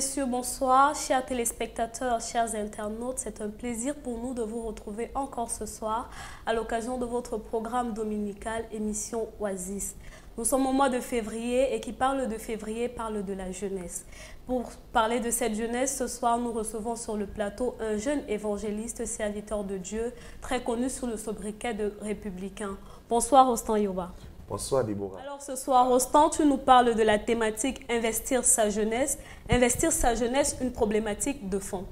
messieurs, bonsoir. Chers téléspectateurs, chers internautes, c'est un plaisir pour nous de vous retrouver encore ce soir à l'occasion de votre programme dominical émission Oasis. Nous sommes au mois de février et qui parle de février parle de la jeunesse. Pour parler de cette jeunesse, ce soir, nous recevons sur le plateau un jeune évangéliste serviteur de Dieu, très connu sous le sobriquet de Républicain. Bonsoir, Rostan Yoba. Bonsoir Déborah. Alors ce soir, Rostan, tu nous parles de la thématique investir sa jeunesse. Investir sa jeunesse, une problématique de fond.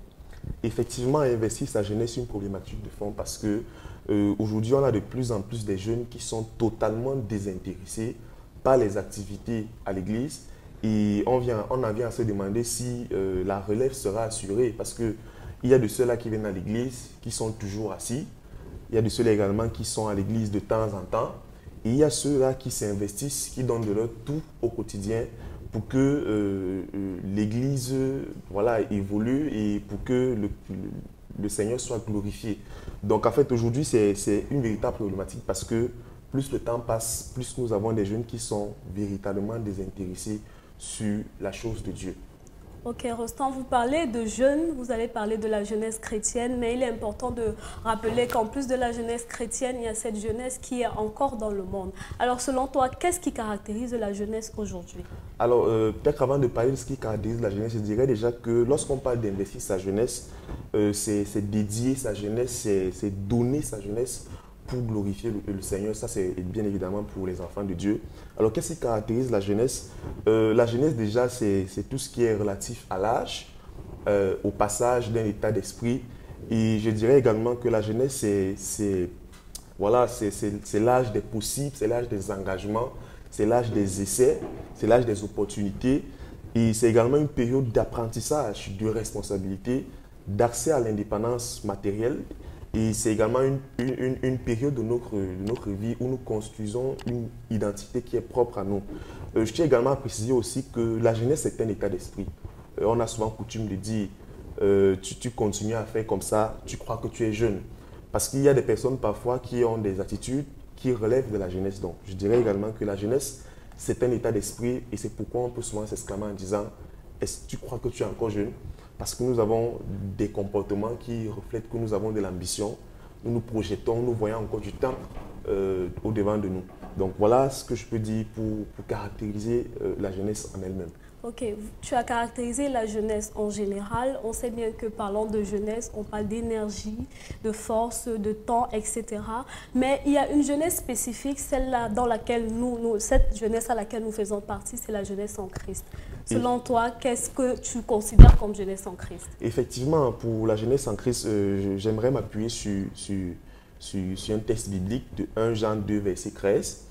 Effectivement, investir sa jeunesse, une problématique de fond parce que aujourd'hui, on a de plus en plus de jeunes qui sont totalement désintéressés par les activités à l'église et on en vient à se demander si la relève sera assurée parce qu'il y a de ceux-là qui viennent à l'église qui sont toujours assis, il y a de ceux-là également qui sont à l'église de temps en temps. Et il y a ceux-là qui s'investissent, qui donnent de leur tout au quotidien pour que l'Église évolue et pour que le Seigneur soit glorifié. Donc en fait aujourd'hui c'est une véritable problématique parce que plus le temps passe, plus nous avons des jeunes qui sont véritablement désintéressés sur la chose de Dieu. Ok, Rostan, vous parlez de jeunes, vous allez parler de la jeunesse chrétienne, mais il est important de rappeler qu'en plus de la jeunesse chrétienne, il y a cette jeunesse qui est encore dans le monde. Alors selon toi, qu'est-ce qui caractérise la jeunesse aujourd'hui? Alors peut-être avant de parler de ce qui caractérise la jeunesse, je dirais déjà que lorsqu'on parle d'investir sa jeunesse, c'est dédier sa jeunesse, c'est donner sa jeunesse pour glorifier le Seigneur. Ça, c'est bien évidemment pour les enfants de Dieu. Alors, qu'est-ce qui caractérise la jeunesse? La jeunesse, déjà, c'est tout ce qui est relatif à l'âge, au passage d'un état d'esprit. Et je dirais également que la jeunesse, c'est l'âge des possibles, c'est l'âge des engagements, c'est l'âge des essais, c'est l'âge des opportunités. Et c'est également une période d'apprentissage, de responsabilité, d'accès à l'indépendance matérielle. Et c'est également une période de notre vie où nous construisons une identité qui est propre à nous. Je tiens également à préciser aussi que la jeunesse est un état d'esprit. On a souvent coutume de dire tu continues à faire comme ça, tu crois que tu es jeune. Parce qu'il y a des personnes parfois qui ont des attitudes qui relèvent de la jeunesse. Donc je dirais également que la jeunesse, c'est un état d'esprit et c'est pourquoi on peut souvent s'exclamer en disant est-ce que tu crois que tu es encore jeune? Parce que nous avons des comportements qui reflètent que nous avons de l'ambition, nous nous projetons, nous voyons encore du temps au-devant de nous. Donc voilà ce que je peux dire pour caractériser la jeunesse en elle-même. Ok, tu as caractérisé la jeunesse en général. On sait bien que parlant de jeunesse, on parle d'énergie, de force, de temps, etc. Mais il y a une jeunesse spécifique, celle-là dans laquelle cette jeunesse à laquelle nous faisons partie, c'est la jeunesse en Christ. Selon toi, qu'est-ce que tu considères comme jeunesse en Christ? Effectivement, pour la jeunesse en Christ, j'aimerais m'appuyer sur un texte biblique de 1 Jean 2, verset 13.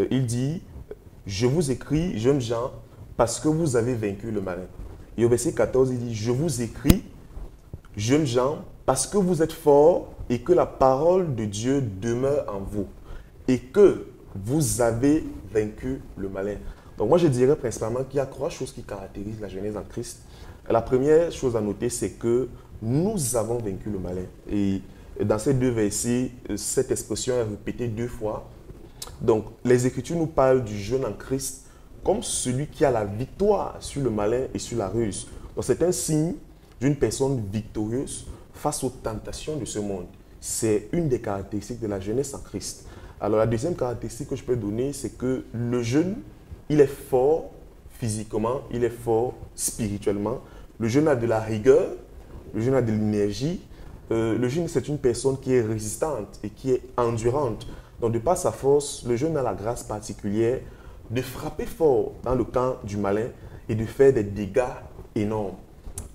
Il dit « Je vous écris, jeunes gens, parce que vous avez vaincu le malin. » Et au verset 14, il dit « Je vous écris, jeunes gens, parce que vous êtes forts et que la parole de Dieu demeure en vous et que vous avez vaincu le malin. » Donc moi, je dirais principalement qu'il y a 3 choses qui caractérisent la jeunesse en Christ. La première chose à noter, c'est que nous avons vaincu le malin. Et dans ces 2 versets, cette expression est répétée 2 fois. Donc les Écritures nous parlent du jeune en Christ comme celui qui a la victoire sur le malin et sur la ruse. Donc c'est un signe d'une personne victorieuse face aux tentations de ce monde. C'est une des caractéristiques de la jeunesse en Christ. Alors la deuxième caractéristique que je peux donner, c'est que le jeune, il est fort physiquement, il est fort spirituellement. Le jeune a de la rigueur, le jeune a de l'énergie. Le jeune, c'est une personne qui est résistante et qui est endurante. Donc de par sa force, le jeune a la grâce particulière de frapper fort dans le camp du malin et de faire des dégâts énormes.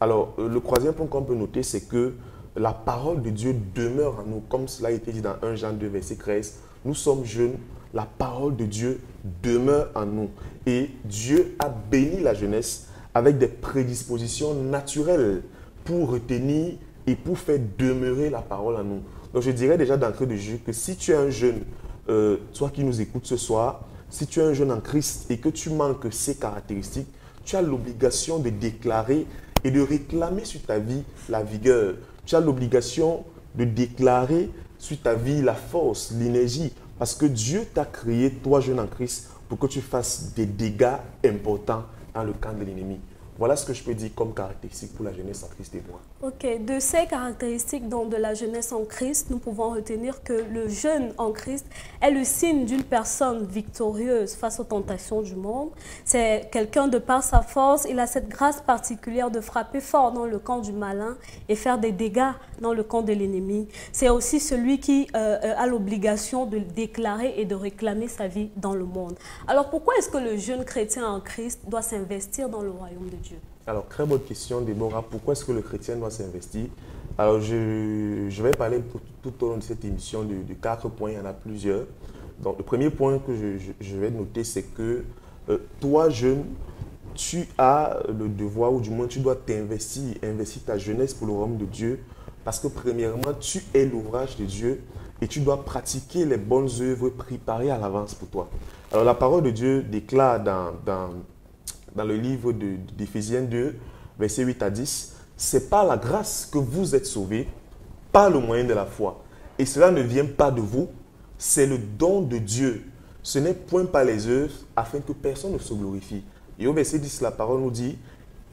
Alors, le troisième point qu'on peut noter, c'est que la parole de Dieu demeure en nous, comme cela a été dit dans 1 Jean 2, verset 13. Nous sommes jeunes, la parole de Dieu demeure en nous. Et Dieu a béni la jeunesse avec des prédispositions naturelles pour retenir et pour faire demeurer la parole en nous. Donc, je dirais déjà d'entrée de jeu que si tu es un jeune, toi qui nous écoutes ce soir, si tu es un jeune en Christ et que tu manques ces caractéristiques, tu as l'obligation de déclarer et de réclamer sur ta vie la vigueur. Tu as l'obligation de déclarer sur ta vie la force, l'énergie. Parce que Dieu t'a créé, toi jeune en Christ, pour que tu fasses des dégâts importants dans le camp de l'ennemi. Voilà ce que je peux dire comme caractéristique pour la jeunesse en Christ et moi. Ok, de ces caractéristiques donc, de la jeunesse en Christ, nous pouvons retenir que le jeune en Christ est le signe d'une personne victorieuse face aux tentations du monde. C'est quelqu'un de par sa force, il a cette grâce particulière de frapper fort dans le camp du malin et faire des dégâts dans le camp de l'ennemi. C'est aussi celui qui a l'obligation de déclarer et de réclamer sa vie dans le monde. Alors pourquoi est-ce que le jeune chrétien en Christ doit s'investir dans le royaume de Dieu? Alors, très bonne question, Déborah. Pourquoi est-ce que le chrétien doit s'investir? Alors, je vais parler tout au long de cette émission de 4 points. Il y en a plusieurs. Donc, le premier point que je vais noter, c'est que toi, jeune, tu as le devoir, ou du moins, tu dois investir ta jeunesse pour le royaume de Dieu. Parce que, premièrement, tu es l'ouvrage de Dieu et tu dois pratiquer les bonnes œuvres préparées à l'avance pour toi. Alors, la parole de Dieu déclare dans le livre d'Éphésiens 2, versets 8 à 10, c'est par la grâce que vous êtes sauvés, par le moyen de la foi. Et cela ne vient pas de vous, c'est le don de Dieu. Ce n'est point par les œuvres, afin que personne ne se glorifie. Et au verset 10, la parole nous dit,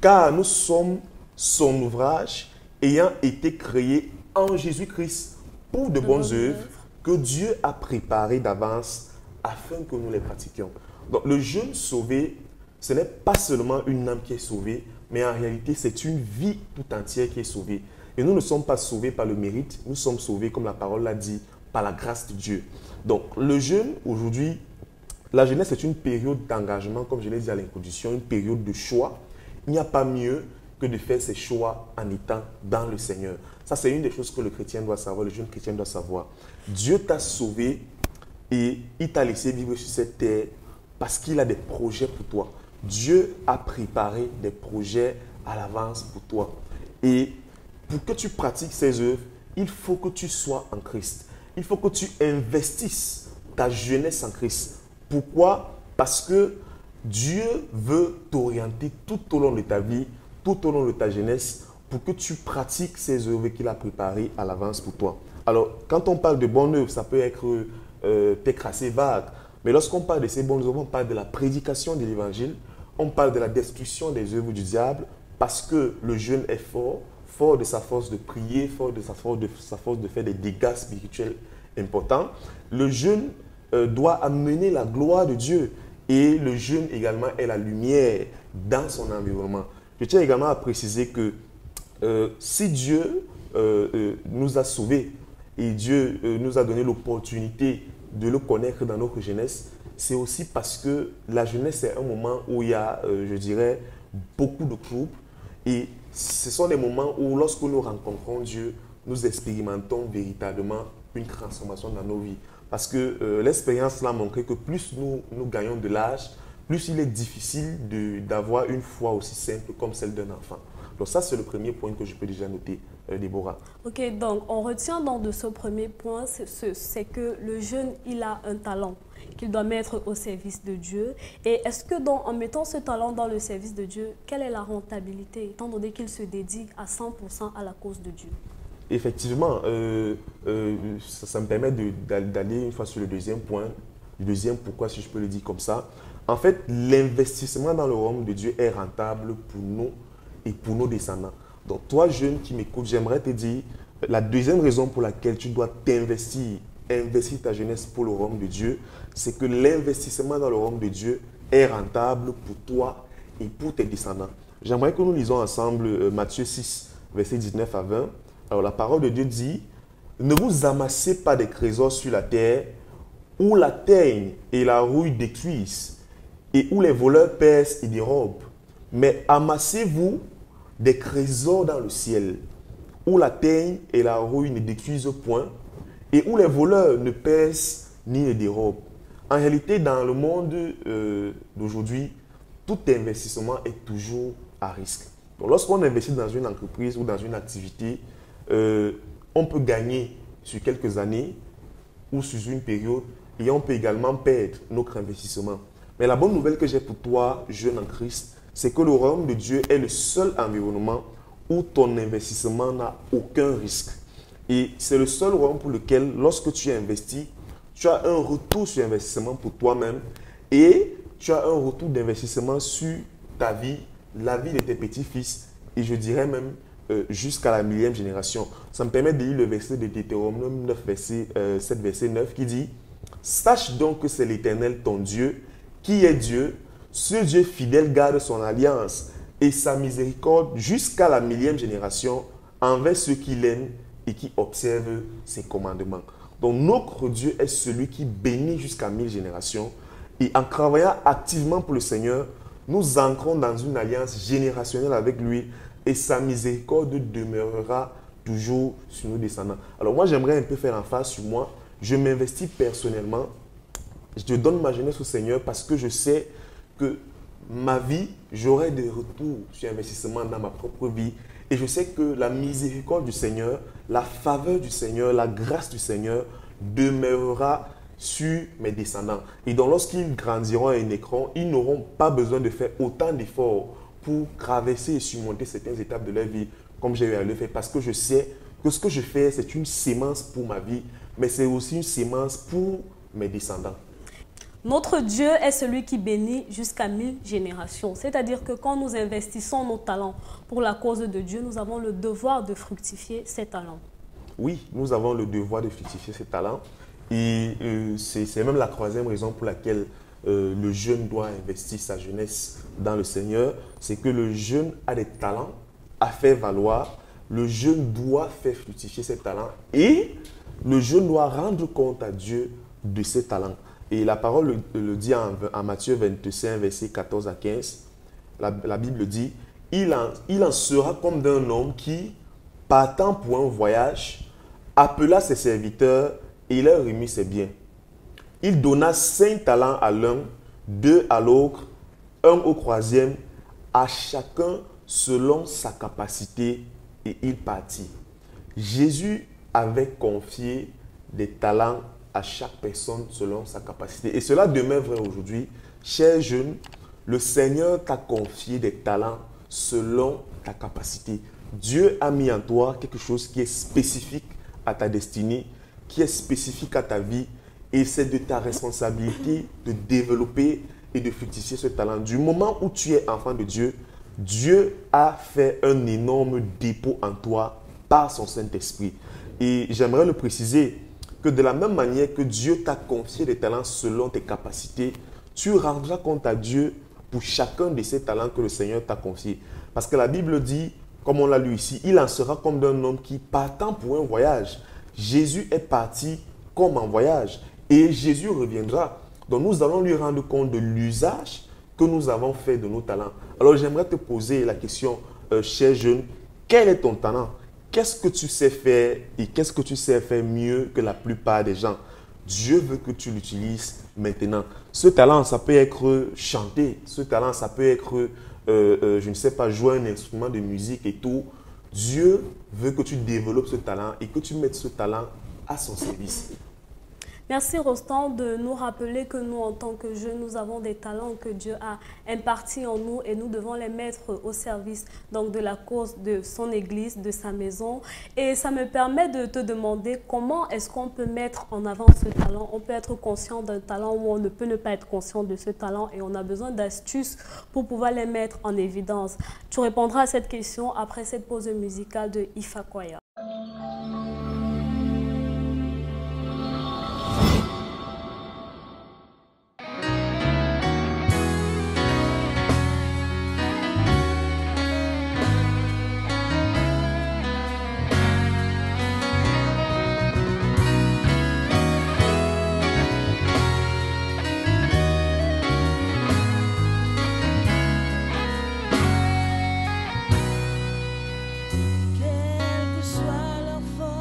car nous sommes son ouvrage, ayant été créés en Jésus-Christ pour de bonnes œuvres que Dieu a préparées d'avance, afin que nous les pratiquions. Donc le jeune sauvé, ce n'est pas seulement une âme qui est sauvée, mais en réalité, c'est une vie tout entière qui est sauvée. Et nous ne sommes pas sauvés par le mérite, nous sommes sauvés, comme la parole l'a dit, par la grâce de Dieu. Donc, le jeune, aujourd'hui, la jeunesse est une période d'engagement, comme je l'ai dit à l'introduction, une période de choix. Il n'y a pas mieux que de faire ses choix en étant dans le Seigneur. Ça, c'est une des choses que le chrétien doit savoir, le jeune chrétien doit savoir. Dieu t'a sauvé et il t'a laissé vivre sur cette terre parce qu'il a des projets pour toi. Dieu a préparé des projets à l'avance pour toi. Et pour que tu pratiques ces œuvres, il faut que tu sois en Christ. Il faut que tu investisses ta jeunesse en Christ. Pourquoi? Parce que Dieu veut t'orienter tout au long de ta vie, tout au long de ta jeunesse, pour que tu pratiques ces œuvres qu'il a préparées à l'avance pour toi. Alors, quand on parle de bonnes œuvres, ça peut être peut-être assez vague. Mais lorsqu'on parle de ces bonnes œuvres, on parle de la prédication de l'évangile, on parle de la destruction des œuvres du diable, parce que le jeune est fort, fort de sa force de prier, fort de sa force de faire des dégâts spirituels importants. Le jeune doit amener la gloire de Dieu. Et le jeune également est la lumière dans son environnement. Je tiens également à préciser que si Dieu nous a sauvés et Dieu nous a donné l'opportunité de le connaître dans notre jeunesse, c'est aussi parce que la jeunesse est un moment où il y a, je dirais, beaucoup de troubles. Et ce sont des moments où, lorsque nous rencontrons Dieu, nous expérimentons véritablement une transformation dans nos vies. Parce que l'expérience l'a montré que plus nous gagnons de l'âge, plus il est difficile d'avoir une foi aussi simple comme celle d'un enfant. Donc ça, c'est le premier point que je peux déjà noter, Déborah. Ok, donc on retient donc de ce premier point, c'est que le jeune, il a un talent qu'il doit mettre au service de Dieu. Et est-ce que en mettant ce talent dans le service de Dieu, quelle est la rentabilité, étant donné qu'il se dédie à 100% à la cause de Dieu? Effectivement, ça me permet d'aller une fois sur le deuxième point. Le deuxième pourquoi, si je peux le dire comme ça. En fait, l'investissement dans le royaume de Dieu est rentable pour nous et pour nos descendants. Donc, toi, jeune qui m'écoute, j'aimerais te dire, la deuxième raison pour laquelle tu dois investir ta jeunesse pour le royaume de Dieu, c'est que l'investissement dans le royaume de Dieu est rentable pour toi et pour tes descendants. J'aimerais que nous lisons ensemble Matthieu 6, versets 19 à 20. Alors, la parole de Dieu dit, « Ne vous amassez pas des trésors sur la terre, où la teigne et la rouille détruisent, et où les voleurs percent et dérobent. Mais amassez-vous des trésors dans le ciel, où la teigne et la rouille ne détruisent point, et où les voleurs ne percent ni ne dérobent. » En réalité, dans le monde d'aujourd'hui, tout investissement est toujours à risque. Donc, lorsqu'on investit dans une entreprise ou dans une activité, on peut gagner sur quelques années ou sur une période, et on peut également perdre notre investissement. Mais la bonne nouvelle que j'ai pour toi, jeune en Christ, c'est que le royaume de Dieu est le seul environnement où ton investissement n'a aucun risque. Et c'est le seul royaume pour lequel, lorsque tu investis, tu as un retour sur investissement pour toi-même et tu as un retour d'investissement sur ta vie la vie de tes petits-fils et je dirais même jusqu'à la millième génération. Ça me permet de lire le verset de Deutéronome 9, 7, verset 9 qui dit « Sache donc que c'est l'Éternel ton Dieu qui est Dieu. Ce Dieu fidèle garde son alliance et sa miséricorde jusqu'à la millième génération envers ceux qui l'aiment et qui observent ses commandements. » Donc notre Dieu est celui qui bénit jusqu'à 1000 générations. Et en travaillant activement pour le Seigneur, nous entrons dans une alliance générationnelle avec lui et sa miséricorde demeurera toujours sur nos descendants. Alors moi, j'aimerais un peu faire emphase sur moi. Je m'investis personnellement. Je donne ma jeunesse au Seigneur parce que je sais que ma vie, j'aurai des retours sur investissement dans ma propre vie. Et je sais que la miséricorde du Seigneur, la faveur du Seigneur, la grâce du Seigneur demeurera sur mes descendants. Et donc, lorsqu'ils grandiront et naîtront, ils n'auront pas besoin de faire autant d'efforts pour traverser et surmonter certaines étapes de leur vie comme j'ai eu à le faire. Parce que je sais que ce que je fais, c'est une sémence pour ma vie, mais c'est aussi une sémence pour mes descendants. Notre Dieu est celui qui bénit jusqu'à 1000 générations. C'est-à-dire que quand nous investissons nos talents pour la cause de Dieu, nous avons le devoir de fructifier ces talents. Oui, nous avons le devoir de fructifier ces talents. Et c'est même la troisième raison pour laquelle le jeune doit investir sa jeunesse dans le Seigneur. C'est que le jeune a des talents à faire valoir. Le jeune doit faire fructifier ses talents. Et le jeune doit rendre compte à Dieu de ses talents. Et la parole le dit en Matthieu 25, versets 14 à 15. La Bible dit, il en sera comme d'un homme qui, partant pour un voyage, appela ses serviteurs et leur remit ses biens. Il donna 5 talents à l'un, 2 à l'autre, 1 au troisième, à chacun selon sa capacité, et il partit. Jésus avait confié des talents à chaque personne selon sa capacité. Et cela demeure vrai aujourd'hui. Chers jeunes, le Seigneur t'a confié des talents selon ta capacité. Dieu a mis en toi quelque chose qui est spécifique à ta destinée, qui est spécifique à ta vie. Et c'est de ta responsabilité de développer et de fructifier ce talent. Du moment où tu es enfant de Dieu, Dieu a fait un énorme dépôt en toi par son Saint-Esprit. Et j'aimerais le préciser, que de la même manière que Dieu t'a confié des talents selon tes capacités, tu rendras compte à Dieu pour chacun de ces talents que le Seigneur t'a confiés. Parce que la Bible dit, comme on l'a lu ici, il en sera comme d'un homme qui, partant pour un voyage. Jésus est parti comme en voyage et Jésus reviendra. Donc nous allons lui rendre compte de l'usage que nous avons fait de nos talents. Alors j'aimerais te poser la question, cher jeune, quel est ton talent ? Qu'est-ce que tu sais faire et qu'est-ce que tu sais faire mieux que la plupart des gens? Dieu veut que tu l'utilises maintenant. Ce talent, ça peut être chanter. Ce talent, ça peut être, je ne sais pas, jouer un instrument de musique et tout. Dieu veut que tu développes ce talent et que tu mettes ce talent à son service. Merci Rostand de nous rappeler que nous, en tant que jeunes, nous avons des talents que Dieu a impartis en nous et nous devons les mettre au service donc, de la cause de son église, de sa maison. Et ça me permet de te demander comment est-ce qu'on peut mettre en avant ce talent. On peut être conscient d'un talent ou on ne peut ne pas être conscient de ce talent et on a besoin d'astuces pour pouvoir les mettre en évidence. Tu répondras à cette question après cette pause musicale de Ifa Kwaya. Quelle que soit leur forme,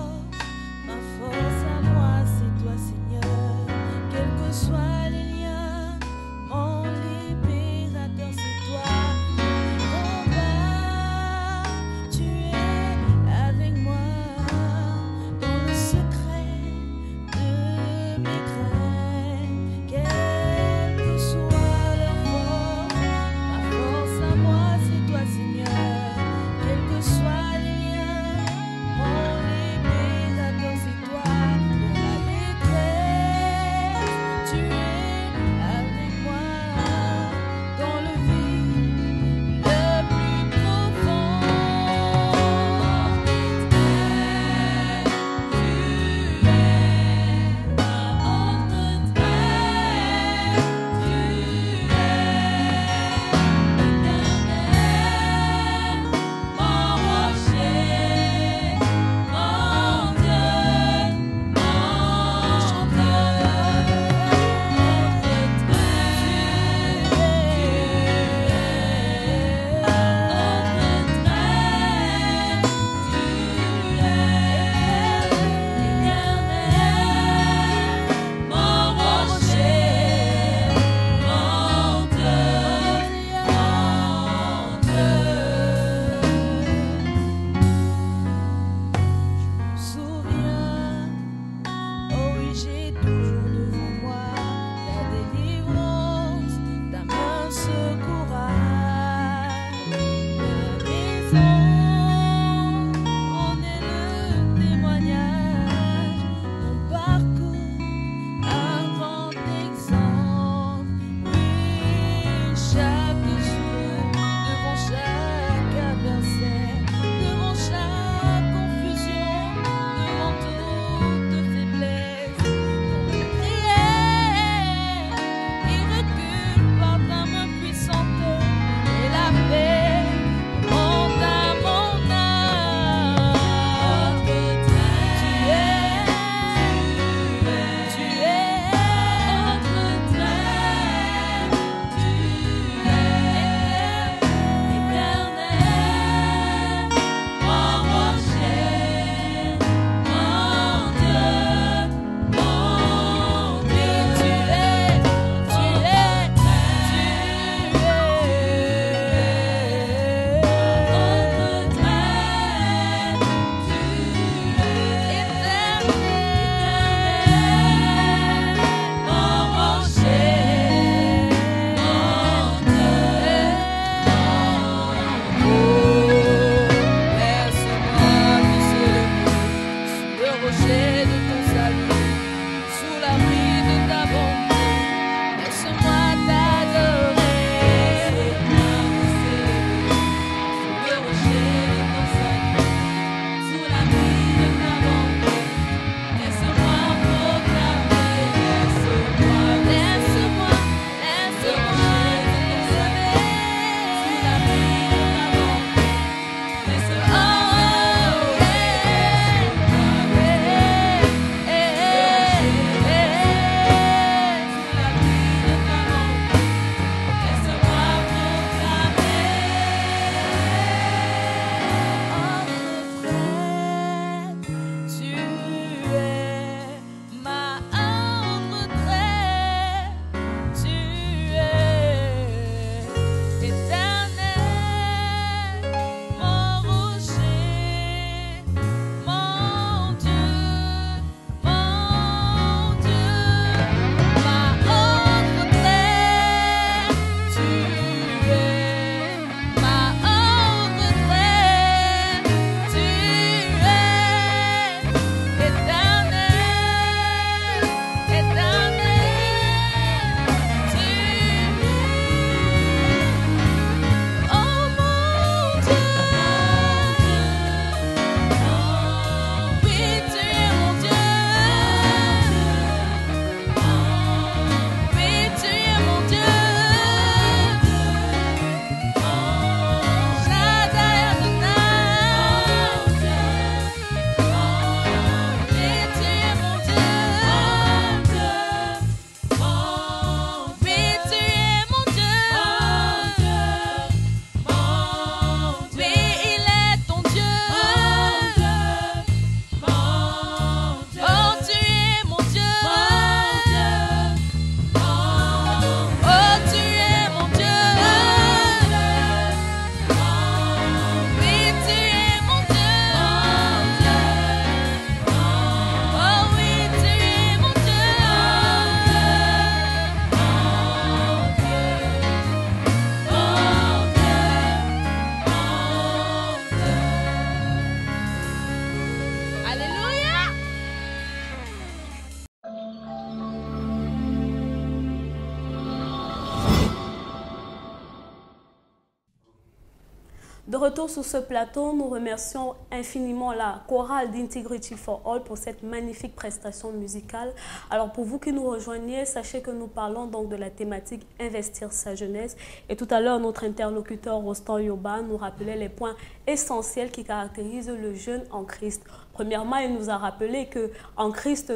retour sur ce plateau, nous remercions infiniment la chorale d'Integrity for All pour cette magnifique prestation musicale. Alors pour vous qui nous rejoignez, sachez que nous parlons donc de la thématique Investir sa jeunesse. Et tout à l'heure, notre interlocuteur Rostan Yoba nous rappelait les points essentiels qui caractérisent le jeune en Christ. Premièrement, il nous a rappelé qu'en Christ,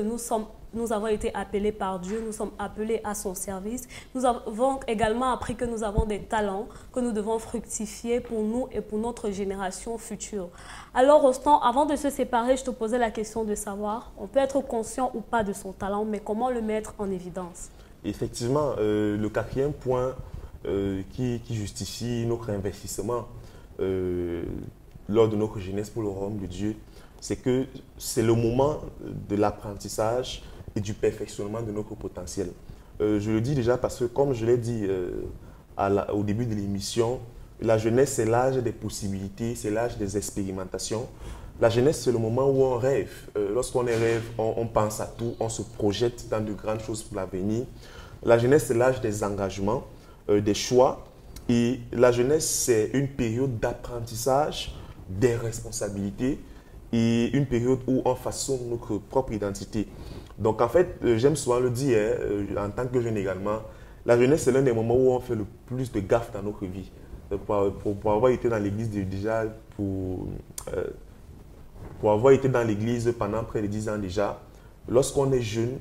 nous avons été appelés par Dieu, nous sommes appelés à son service. Nous avons également appris que nous avons des talents que nous devons fructifier pour nous et pour notre génération future. Alors Rostan, avant de se séparer, je te posais la question de savoir, on peut être conscient ou pas de son talent, mais comment le mettre en évidence? Effectivement, le quatrième point qui justifie notre investissement lors de notre jeunesse pour le royaume de Dieu, c'est que c'est le moment de l'apprentissage et du perfectionnement de notre potentiel. Je le dis déjà parce que, comme je l'ai dit au début de l'émission, la jeunesse, c'est l'âge des possibilités, c'est l'âge des expérimentations. La jeunesse, c'est le moment où on rêve. Lorsqu'on rêve, on pense à tout, on se projette dans de grandes choses pour l'avenir. La jeunesse, c'est l'âge des engagements, des choix. Et la jeunesse, c'est une période d'apprentissage, des responsabilités et une période où on façonne notre propre identité. Donc en fait, j'aime souvent le dire, en tant que jeune également, la jeunesse, c'est l'un des moments où on fait le plus de gaffes dans notre vie. Pour avoir été dans l'église déjà, pour avoir été dans l'église pendant près de 10 ans déjà, lorsqu'on est jeune,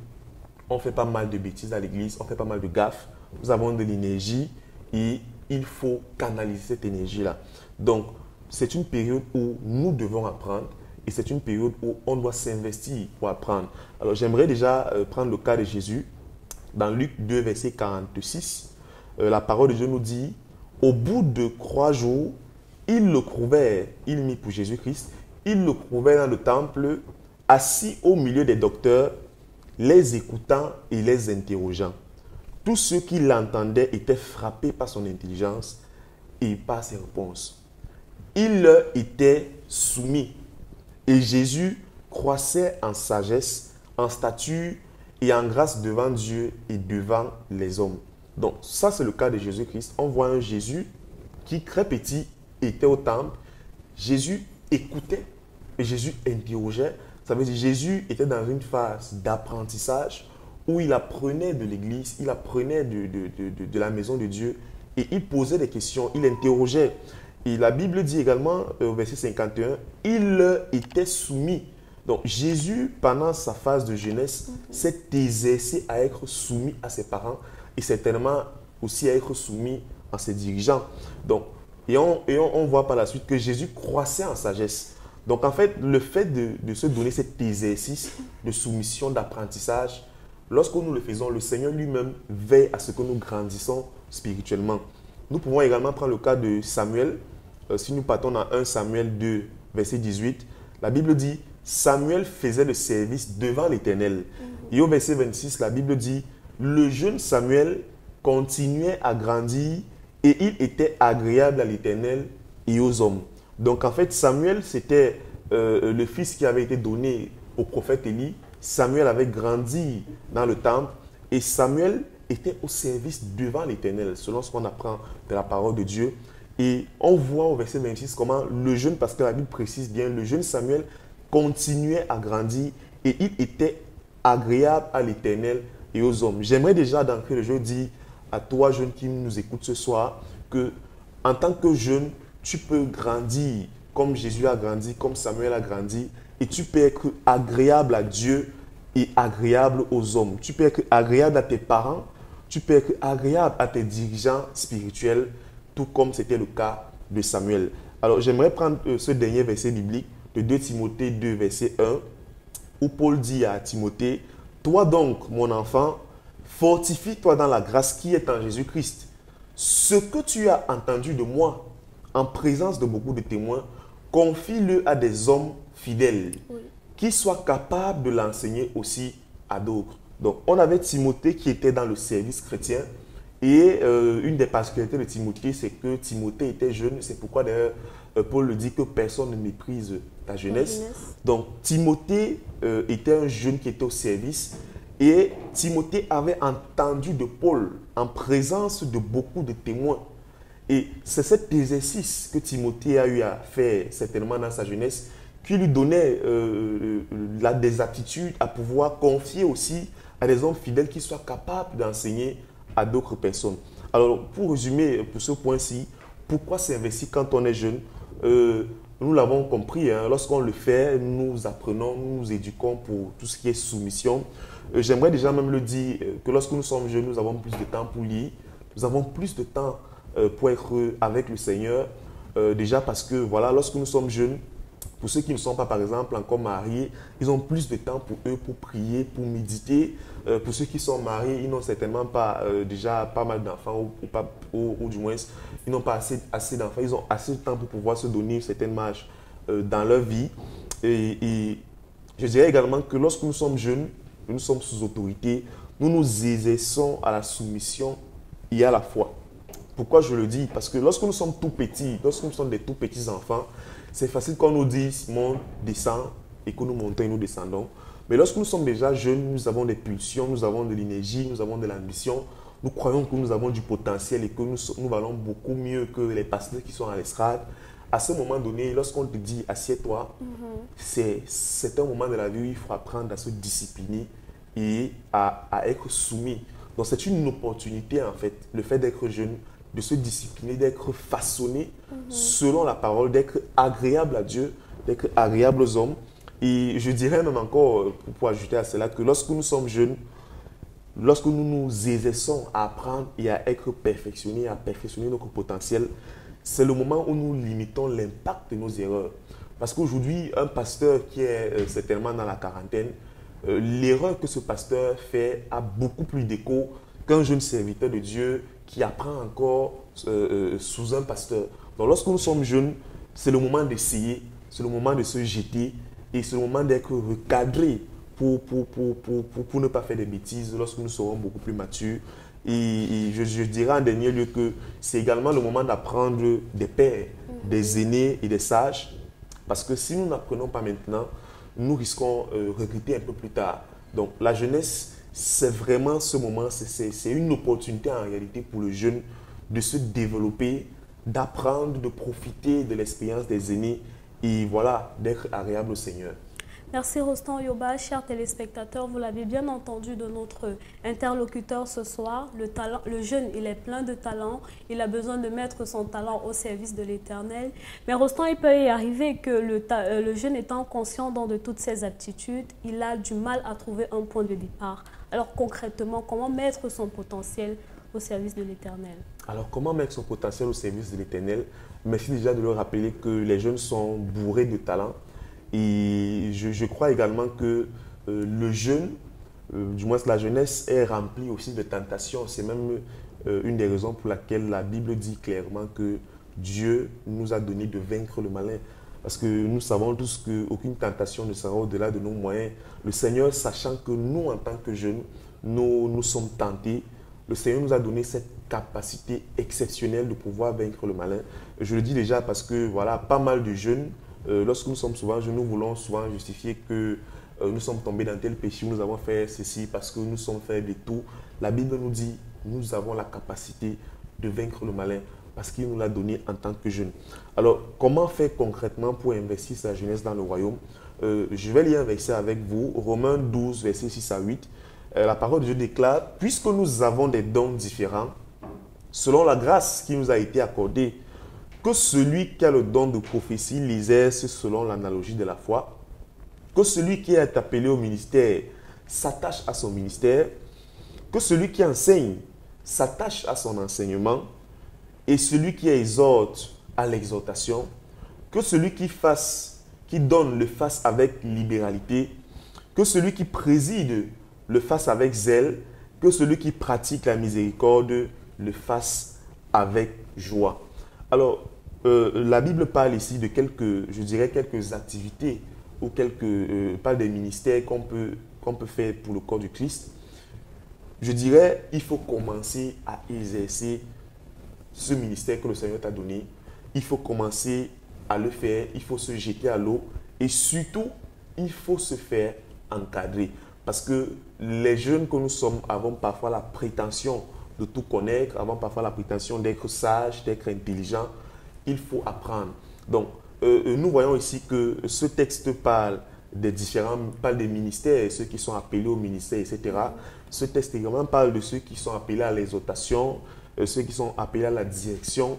on fait pas mal de bêtises à l'église, on fait pas mal de gaffes, nous avons de l'énergie et il faut canaliser cette énergie-là. Donc, c'est une période où nous devons apprendre et c'est une période où on doit s'investir pour apprendre. Alors, j'aimerais déjà prendre le cas de Jésus. Dans Luc 2, verset 46, la parole de Dieu nous dit, au bout de 3 jours, il le trouvait, il mit pour Jésus-Christ, il le trouvait dans le temple, assis au milieu des docteurs, les écoutant et les interrogeant. Tous ceux qui l'entendaient étaient frappés par son intelligence et par ses réponses. Il leur était soumis. Et Jésus croissait en sagesse, en stature et en grâce devant Dieu et devant les hommes. Donc ça, c'est le cas de Jésus-Christ. On voit un Jésus qui, très petit, était au temple. Jésus écoutait et Jésus interrogeait. Ça veut dire que Jésus était dans une phase d'apprentissage où il apprenait de l'église, il apprenait de la maison de Dieu et il posait des questions, il interrogeait. Et la Bible dit également, au verset 51, il leur était soumis. Donc Jésus, pendant sa phase de jeunesse, s'est exercé à être soumis à ses parents et certainement aussi à être soumis à ses dirigeants. Donc, et on voit par la suite que Jésus croissait en sagesse. Donc en fait, le fait de se donner cet exercice de soumission, d'apprentissage, lorsque nous le faisons, le Seigneur lui-même veille à ce que nous grandissons spirituellement. Nous pouvons également prendre le cas de Samuel. Si nous partons dans 1 Samuel 2, verset 18, la Bible dit « Samuel faisait le service devant l'Éternel ». Et au verset 26, la Bible dit « Le jeune Samuel continuait à grandir et il était agréable à l'Éternel et aux hommes ». Donc en fait, Samuel, c'était le fils qui avait été donné au prophète Élie. Samuel avait grandi dans le temple et Samuel était au service devant l'Éternel, selon ce qu'on apprend de la parole de Dieu. Et on voit au verset 26 comment le jeune, parce que la Bible précise bien, le jeune Samuel continuait à grandir et il était agréable à l'Éternel et aux hommes. J'aimerais déjà d'entrée de jeu dire à toi, jeune qui nous écoute ce soir, que en tant que jeune, tu peux grandir comme Jésus a grandi, comme Samuel a grandi, et tu peux être agréable à Dieu et agréable aux hommes. Tu peux être agréable à tes parents, tu peux être agréable à tes dirigeants spirituels, tout comme c'était le cas de Samuel. Alors, j'aimerais prendre ce dernier verset biblique de 2 Timothée 2, verset 1, où Paul dit à Timothée, « Toi donc, mon enfant, fortifie-toi dans la grâce qui est en Jésus-Christ. Ce que tu as entendu de moi, en présence de beaucoup de témoins, confie-le à des hommes fidèles, qui soient capables de l'enseigner aussi à d'autres. » Donc, on avait Timothée qui était dans le service chrétien. Et une des particularités de Timothée, c'est que Timothée était jeune. C'est pourquoi d'ailleurs Paul le dit que personne ne méprise ta jeunesse. Donc Timothée était un jeune qui était au service. Et Timothée avait entendu de Paul en présence de beaucoup de témoins. Et c'est cet exercice que Timothée a eu à faire certainement dans sa jeunesse qui lui donnait des aptitudes à pouvoir confier aussi à des hommes fidèles qui soient capables d'enseigner à d'autres personnes. Alors, pour résumer pour ce point-ci, pourquoi s'investir quand on est jeune? Nous l'avons compris, hein, lorsqu'on le fait, nous apprenons, nous nous éduquons pour tout ce qui est soumission. J'aimerais déjà même le dire que lorsque nous sommes jeunes, nous avons plus de temps pour lire, nous avons plus de temps pour être avec le Seigneur. Déjà parce que, voilà, lorsque nous sommes jeunes, pour ceux qui ne sont pas, par exemple, encore mariés, ils ont plus de temps pour eux, pour prier, pour méditer. Pour ceux qui sont mariés, ils n'ont certainement pas déjà pas mal d'enfants, ou du moins, ils n'ont pas assez d'enfants. Ils ont assez de temps pour pouvoir se donner une certaine marge dans leur vie. Et je dirais également que lorsque nous sommes jeunes, nous sommes sous autorité, nous nous exerçons à la soumission et à la foi. Pourquoi je le dis? Parce que lorsque nous sommes tout petits, lorsque nous sommes des tout petits enfants, c'est facile qu'on nous dise monte, descend et que nous montons et nous descendons. Mais lorsque nous sommes déjà jeunes, nous avons des pulsions, nous avons de l'énergie, nous avons de l'ambition. Nous croyons que nous avons du potentiel et que nous valons beaucoup mieux que les pasteurs qui sont à l'estrade. À ce moment donné, lorsqu'on te dit assieds-toi, c'est un moment de la vie où il faut apprendre à se discipliner et à être soumis. Donc c'est une opportunité en fait, le fait d'être jeune, de se discipliner, d'être façonné selon la parole, d'être agréable à Dieu, d'être agréable aux hommes. Et je dirais même encore, pour ajouter à cela, que lorsque nous sommes jeunes, lorsque nous nous exerçons à apprendre et à être perfectionnés, à perfectionner notre potentiel, c'est le moment où nous limitons l'impact de nos erreurs. Parce qu'aujourd'hui, un pasteur qui est certainement dans la quarantaine, l'erreur que ce pasteur fait a beaucoup plus d'écho qu'un jeune serviteur de Dieu qui apprend encore sous un pasteur. Donc lorsque nous sommes jeunes, c'est le moment d'essayer, c'est le moment de se jeter et c'est le moment d'être recadré pour ne pas faire des bêtises lorsque nous serons beaucoup plus matures. Et je dirais en dernier lieu que c'est également le moment d'apprendre des pères, des aînés et des sages. Parce que si nous n'apprenons pas maintenant, nous risquons de regretter un peu plus tard. Donc la jeunesse, c'est vraiment ce moment, c'est une opportunité en réalité pour le jeune de se développer, d'apprendre, de profiter de l'expérience des aînés et voilà, d'être agréable au Seigneur. Merci Rostand Yoba, chers téléspectateurs, vous l'avez bien entendu de notre interlocuteur ce soir. Le jeune, il est plein de talent, il a besoin de mettre son talent au service de l'Éternel. Mais Rostand, il peut y arriver que le jeune étant conscient de toutes ses aptitudes, il a du mal à trouver un point de départ. Alors concrètement, comment mettre son potentiel au service de l'Éternel? Alors comment mettre son potentiel au service de l'Éternel? Merci déjà de leur rappeler que les jeunes sont bourrés de talent. Et je crois également que le jeune, du moins la jeunesse, est remplie aussi de tentations. C'est même une des raisons pour laquelle la Bible dit clairement que Dieu nous a donné de vaincre le malin. Parce que nous savons tous qu'aucune tentation ne sera au-delà de nos moyens. Le Seigneur, sachant que nous, en tant que jeunes, nous sommes tentés, le Seigneur nous a donné cette capacité exceptionnelle de pouvoir vaincre le malin. Je le dis déjà parce que voilà, pas mal de jeunes, lorsque nous sommes souvent jeunes, nous voulons souvent justifier que nous sommes tombés dans tel péché, nous avons fait ceci parce que nous sommes faits de tout. La Bible nous dit, nous avons la capacité de vaincre le malin parce qu'il nous l'a donné en tant que jeunes. Alors, comment faire concrètement pour investir sa jeunesse dans le royaume? Je vais lire un verset avec vous, Romains 12, versets 6 à 8. La parole de Dieu déclare, puisque nous avons des dons différents, selon la grâce qui nous a été accordée, que celui qui a le don de prophétie l'exerce selon l'analogie de la foi, que celui qui est appelé au ministère s'attache à son ministère, que celui qui enseigne s'attache à son enseignement, et celui qui exhorte à l'exhortation, que celui qui donne le fasse avec libéralité, que celui qui préside le fasse avec zèle, que celui qui pratique la miséricorde le fasse avec joie. Alors, la Bible parle ici de quelques activités ou pas des ministères qu'on peut faire pour le corps du Christ. Je dirais, il faut commencer à exercer ce ministère que le Seigneur t'a donné. Il faut commencer à le faire, il faut se jeter à l'eau et surtout, il faut se faire encadrer. Parce que les jeunes que nous sommes avons parfois la prétention de tout connaître, avons parfois la prétention d'être sage, d'être intelligent. Il faut apprendre. Donc, nous voyons ici que ce texte parle parle des ministères, ceux qui sont appelés au ministère, etc. Ce texte également parle de ceux qui sont appelés à l'exhortation, ceux qui sont appelés à la direction.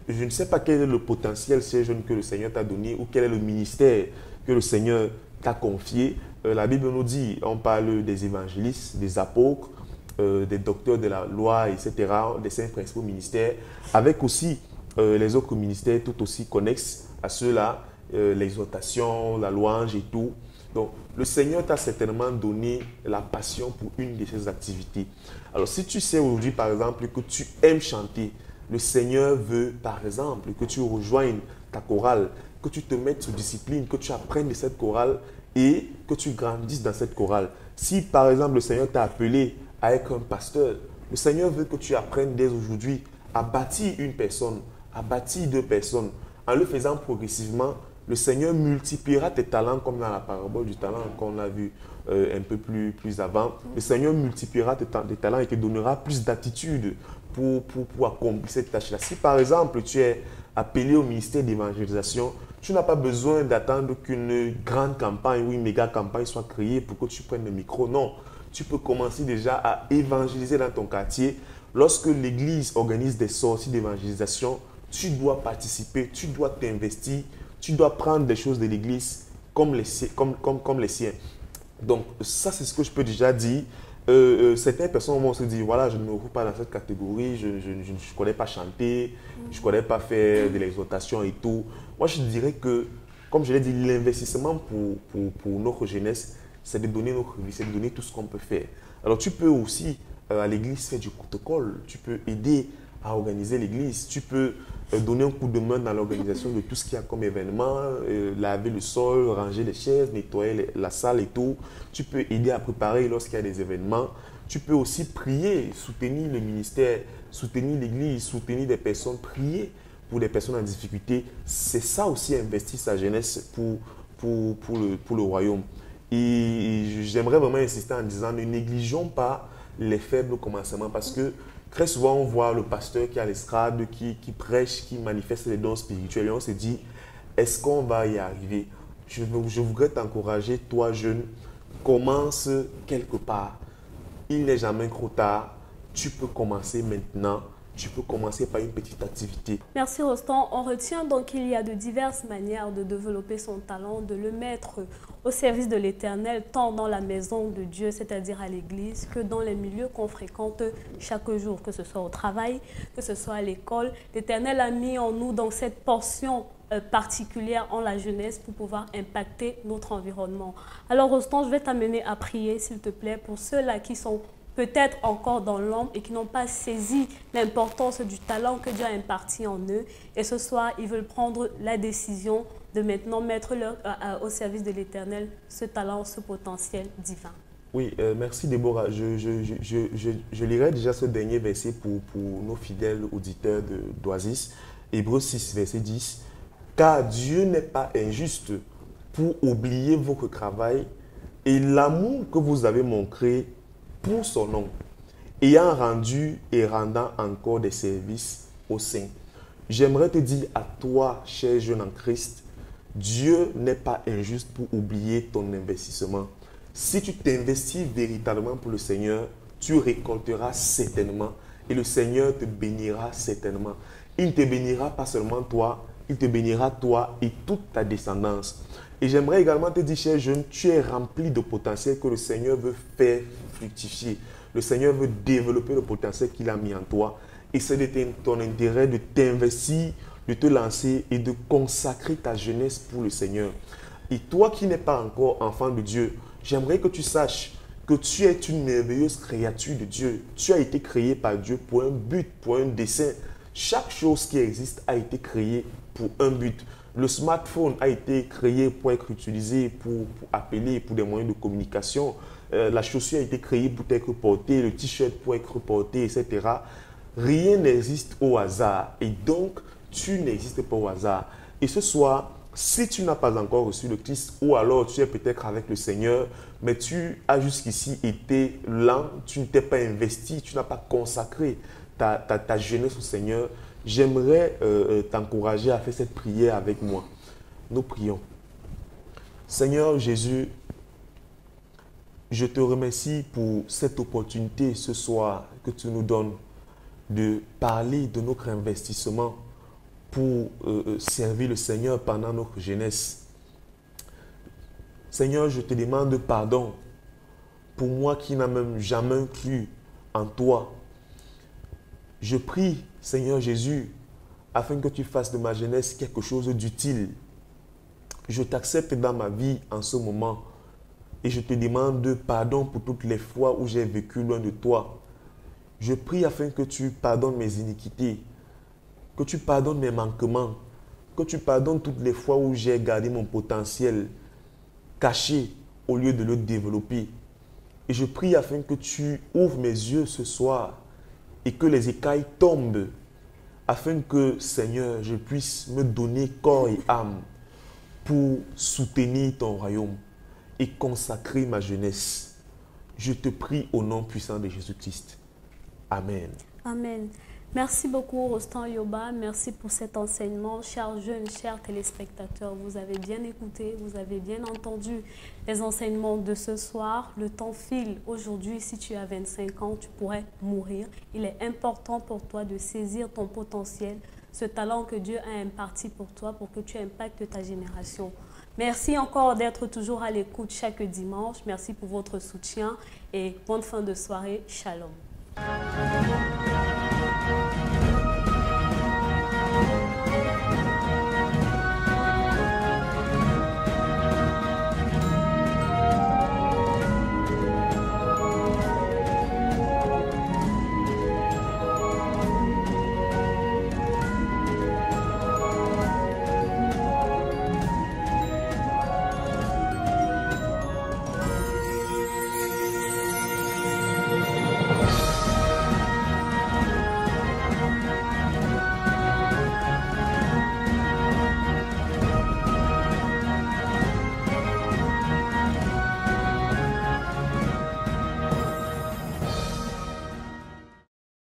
Je ne sais pas quel est le potentiel ces jeunes que le Seigneur t'a donné ou quel est le ministère que le Seigneur t'a confié. La Bible nous dit, on parle des évangélistes, des apôtres, des docteurs de la loi, etc., des cinq principaux ministères, avec aussi les autres ministères tout aussi connexes à ceux-là, l'exhortation, la louange et tout. Donc, le Seigneur t'a certainement donné la passion pour une de ces activités. Alors, si tu sais aujourd'hui, par exemple, que tu aimes chanter, le Seigneur veut, par exemple, que tu rejoignes ta chorale, que tu te mettes sous discipline, que tu apprennes de cette chorale et que tu grandisses dans cette chorale. Si, par exemple, le Seigneur t'a appelé à être un pasteur, le Seigneur veut que tu apprennes dès aujourd'hui à bâtir une personne, à bâtir deux personnes. En le faisant progressivement, le Seigneur multipliera tes talents, comme dans la parabole du talent qu'on a vu un peu plus avant. Le Seigneur multipliera tes talents et te donnera plus d'attitude pour accomplir cette tâche-là. Si par exemple tu es appelé au ministère d'évangélisation, tu n'as pas besoin d'attendre qu'une grande campagne ou une méga campagne soit créée pour que tu prennes le micro. Non, tu peux commencer déjà à évangéliser dans ton quartier. Lorsque l'église organise des sorties d'évangélisation, tu dois participer, tu dois t'investir, tu dois prendre des choses de l'église comme les siens. Donc ça, c'est ce que je peux déjà dire. Certaines personnes vont se dire, voilà, je ne me retrouve pas dans cette catégorie, je ne connais pas chanter, je ne connais pas faire de l'exhortation et tout. Moi, je dirais que, comme je l'ai dit, l'investissement pour notre jeunesse, c'est de donner notre vie, c'est de donner tout ce qu'on peut faire. Alors, tu peux aussi, à l'église, faire du protocole, tu peux aider à organiser l'église, tu peux donner un coup de main dans l'organisation de tout ce qu'il y a comme événement, laver le sol, ranger les chaises, nettoyer la salle et tout. Tu peux aider à préparer lorsqu'il y a des événements. Tu peux aussi prier, soutenir le ministère, soutenir l'église, soutenir des personnes, prier pour des personnes en difficulté. C'est ça aussi, investir sa jeunesse pour le royaume. Et j'aimerais vraiment insister en disant, ne négligeons pas les faibles commencements parce que très souvent, on voit le pasteur qui est à l'estrade, qui prêche, qui manifeste les dons spirituels. Et on se dit, est-ce qu'on va y arriver? Je voudrais t'encourager, toi jeune, commence quelque part. Il n'est jamais trop tard. Tu peux commencer maintenant. Tu peux commencer par une petite activité. Merci Rostand. On retient donc qu'il y a de diverses manières de développer son talent, de le mettre au service de l'Éternel, tant dans la maison de Dieu, c'est-à-dire à l'église, que dans les milieux qu'on fréquente chaque jour, que ce soit au travail, que ce soit à l'école. L'Éternel a mis en nous donc cette portion particulière en la jeunesse pour pouvoir impacter notre environnement. Alors Rostand, je vais t'amener à prier, s'il te plaît, pour ceux-là qui sont peut-être encore dans l'ombre et qui n'ont pas saisi l'importance du talent que Dieu a imparti en eux. Et ce soir, ils veulent prendre la décision de maintenant mettre au service de l'Éternel ce talent, ce potentiel divin. Oui, merci Déborah. Je lirai déjà ce dernier verset pour nos fidèles auditeurs d'Oasis. Hébreux 6, verset 10. Car Dieu n'est pas injuste pour oublier votre travail et l'amour que vous avez montré pour son nom, ayant rendu et rendant encore des services aux saints. J'aimerais te dire à toi, cher jeune en Christ, Dieu n'est pas injuste pour oublier ton investissement. Si tu t'investis véritablement pour le Seigneur, tu récolteras certainement et le Seigneur te bénira certainement. Il ne te bénira pas seulement toi, il te bénira toi et toute ta descendance. Et j'aimerais également te dire, cher jeune, tu es rempli de potentiel que le Seigneur veut faire fructifier. Le Seigneur veut développer le potentiel qu'il a mis en toi. Et c'est de ton intérêt de t'investir, de te lancer et de consacrer ta jeunesse pour le Seigneur. Et toi qui n'es pas encore enfant de Dieu, j'aimerais que tu saches que tu es une merveilleuse créature de Dieu. Tu as été créé par Dieu pour un but, pour un dessein. Chaque chose qui existe a été créée pour un but. Le smartphone a été créé pour être utilisé, pour appeler, pour des moyens de communication. La chaussure a été créée pour être portée, le t-shirt pour être porté, etc. Rien n'existe au hasard. Et donc, tu n'existes pas au hasard. Et ce soir, Si tu n'as pas encore reçu le Christ, ou alors tu es peut-être avec le Seigneur, mais tu as jusqu'ici été lent, tu ne t'es pas investi, tu n'as pas consacré ta jeunesse au Seigneur, j'aimerais t'encourager à faire cette prière avec moi. Nous prions. Seigneur Jésus, je te remercie pour cette opportunité ce soir que tu nous donnes de parler de notre investissement pour servir le Seigneur pendant notre jeunesse. Seigneur, je te demande pardon pour moi qui n'ai même jamais cru en toi. Je prie, Seigneur Jésus, afin que tu fasses de ma jeunesse quelque chose d'utile. Je t'accepte dans ma vie en ce moment et je te demande pardon pour toutes les fois où j'ai vécu loin de toi. Je prie afin que tu pardonnes mes iniquités, que tu pardonnes mes manquements, que tu pardonnes toutes les fois où j'ai gardé mon potentiel caché au lieu de le développer. Et je prie afin que tu ouvres mes yeux ce soir et que les écailles tombent, afin que, Seigneur, je puisse me donner corps et âme pour soutenir ton royaume et consacrer ma jeunesse. Je te prie au nom puissant de Jésus-Christ. Amen. Amen. Merci beaucoup, Rostand Yoba. Merci pour cet enseignement. Chers jeunes, chers téléspectateurs, vous avez bien écouté, vous avez bien entendu les enseignements de ce soir. Le temps file. Aujourd'hui, si tu as 25 ans, tu pourrais mourir. Il est important pour toi de saisir ton potentiel, ce talent que Dieu a imparti pour toi, pour que tu impactes ta génération. Merci encore d'être toujours à l'écoute chaque dimanche. Merci pour votre soutien et bonne fin de soirée. Shalom.